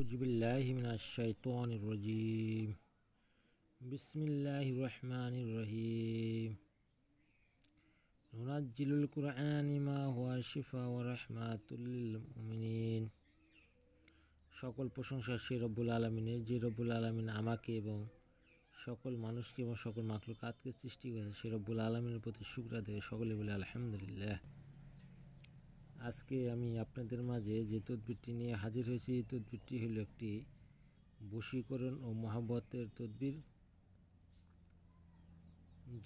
আউযুবিল্লাহি মিনাশ শাইতানির রাজীম। বিসমিল্লাহির রহমানির রহিম। নুনাজ্জিলুল কুরআনি মা হুয়া শিফা ওয়া রাহমাতুল লিল মুমিনিন। সকল প্রশংসা সেই রব্বুল আলামিনের, যে রব্বুল আলামিন আমাকে এবং সকল মানুষকে এবং সকল মাখলুকাতকে সৃষ্টি করেছে, সেই রব্বুল আলামিনের প্রতি শুকর আদায়। সকলে বলে আলহামদুলিল্লাহ। আজকে আমি আপনাদের মাঝে যে তদবিরটি নিয়ে হাজির হয়েছি, এই তদবিরটি হলো একটি বশীকরণ ও মহাব্বতের তদবির,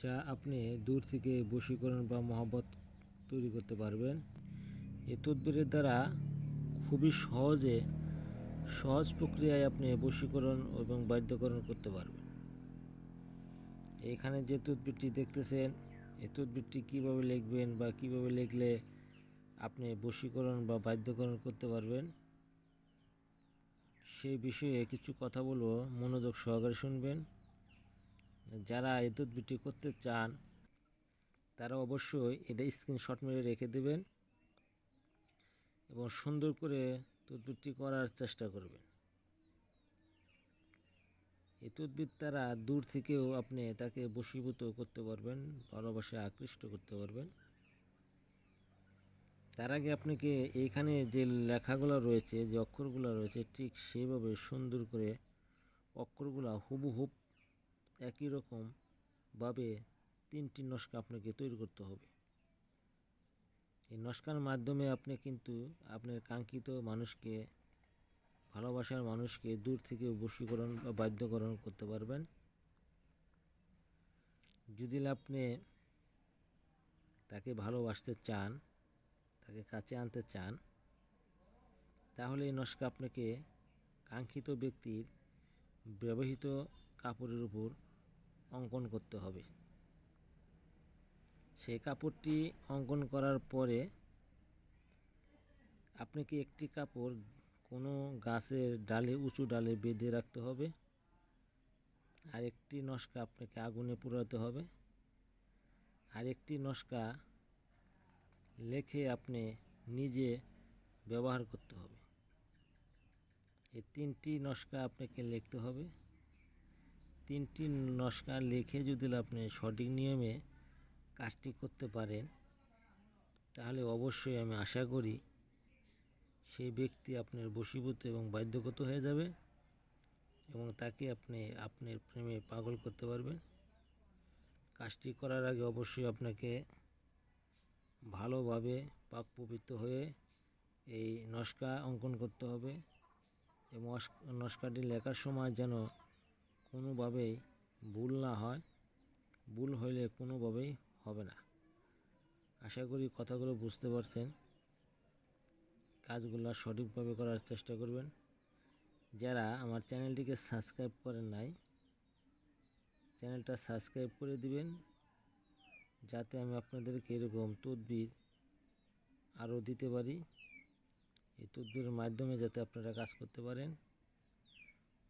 যা আপনি দূর থেকে বশীকরণ বা মহাব্বত তৈরি করতে পারবেন। এই তদবিরের দ্বারা খুবই সহজ প্রক্রিয়ায় আপনি বশীকরণ এবং বাধ্যকরণ করতে পারবেন। এখানে যে তদবিরটি দেখতেছেন, এই তদবিরটি কীভাবে লিখবেন বা কীভাবে লিখলে আপনি বশীকরণ বা বাধ্যকরণ করতে পারবেন, সেই বিষয়ে কিছু কথা বলবো, মনোযোগ সহকারে শুনবেন। যারা এই তদবিরটি করতে চান তারা অবশ্যই এটা স্ক্রিনশট মেরে রেখে দেবেন এবং সুন্দর করে তদবিরটি করার চেষ্টা করবেন। এই তদবির দ্বারা দূর থেকেও আপনি তাকে বশীভূত করতে পারবেন, ভালোবাসায় আকৃষ্ট করতে পারবেন। তার আগে আপনাকে এইখানে যে লেখাগুলো রয়েছে, যে অক্ষরগুলো রয়েছে, ঠিক সেইভাবে সুন্দর করে অক্ষরগুলো হুবহুব একই রকমভাবে 3টি নকশা আপনাকে তৈরি করতে হবে। এই নকশার মাধ্যমে আপনি কিন্তু আপনার কাঙ্ক্ষিত মানুষকে, ভালোবাসার মানুষকে দূর থেকে বশীকরণ বা বাধ্যকরণ করতে পারবেন। যদি আপনি তাকে ভালোবাসতে চান, তাকে কাছে আনতে চান, তাহলে এই নকশা আপনাকে কাঙ্ক্ষিত ব্যক্তির ব্যবহৃত কাপড়ের উপর অঙ্কন করতে হবে। সেই কাপড়টি অঙ্কন করার পরে আপনাকে একটি কাপড় কোনো গাছের ডালে, উঁচু ডালে বেঁধে রাখতে হবে, আর একটি নকশা আপনাকে আগুনে পোড়াতে হবে, আর একটি নকশা লিখে আপনি নিজে ব্যবহার করতে হবে। এই 3টি নকশা আপনাকে লিখতে হবে। 3টি নকশা লিখে যদি আপনি সঠিক নিয়মে কাজটি করতে পারেন, তাহলে অবশ্যই আমি আশা করি সেই ব্যক্তি আপনার বশীভূত এবং বাধ্যগত হয়ে যাবে এবং তাকে আপনি আপনার প্রেমে পাগল করতে পারবেন। কাজটি করার আগে অবশ্যই আপনাকে ভালোভাবে পাক পবিত্র হয়ে এই নকশা অঙ্কন করতে হবে এবং নকশাটি লেখার সময় যেন কোনোভাবেই ভুল না হয়। ভুল হলে কোনোভাবেই হবে না। আশা করি কথাগুলো বুঝতে পারছেন। কাজগুলো সঠিকভাবে করার চেষ্টা করবেন। যারা আমার চ্যানেলটিকে সাবস্ক্রাইব করেন নাই, চ্যানেলটা সাবস্ক্রাইব করে দিবেন, যাতে আমি আপনাদেরকে এরকম তদবির আরও দিতে পারি। এই তদবিরের মাধ্যমে যাতে আপনারা কাজ করতে পারেন,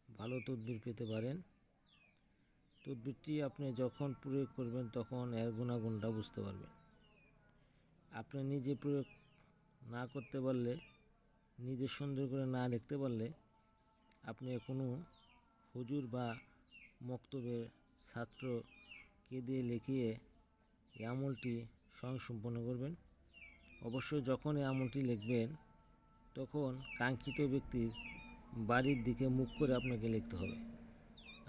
ভালো তদবির পেতে পারেন। তদবিরটি আপনি যখন প্রয়োগ করবেন তখন এর গুণাগুণটা বুঝতে পারবেন। আপনি নিজে প্রয়োগ না করতে পারলে, নিজে সুন্দর করে না লিখতে পারলে, আপনি কোনো হুজুর বা মক্তবের ছাত্রকে দিয়ে লিখিয়ে এই আমলটি স্বয়ং সম্পন্ন করবেন। অবশ্যই যখন এই আমলটি লিখবেন তখন কাঙ্ক্ষিত ব্যক্তির বাড়ির দিকে মুখ করে আপনাকে লিখতে হবে।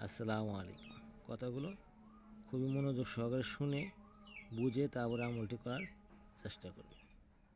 আসসালামু আলাইকুম। কথাগুলো খুবই মনোযোগ সহকারে শুনে বুঝে তারপরে আমলটি করার চেষ্টা করবেন।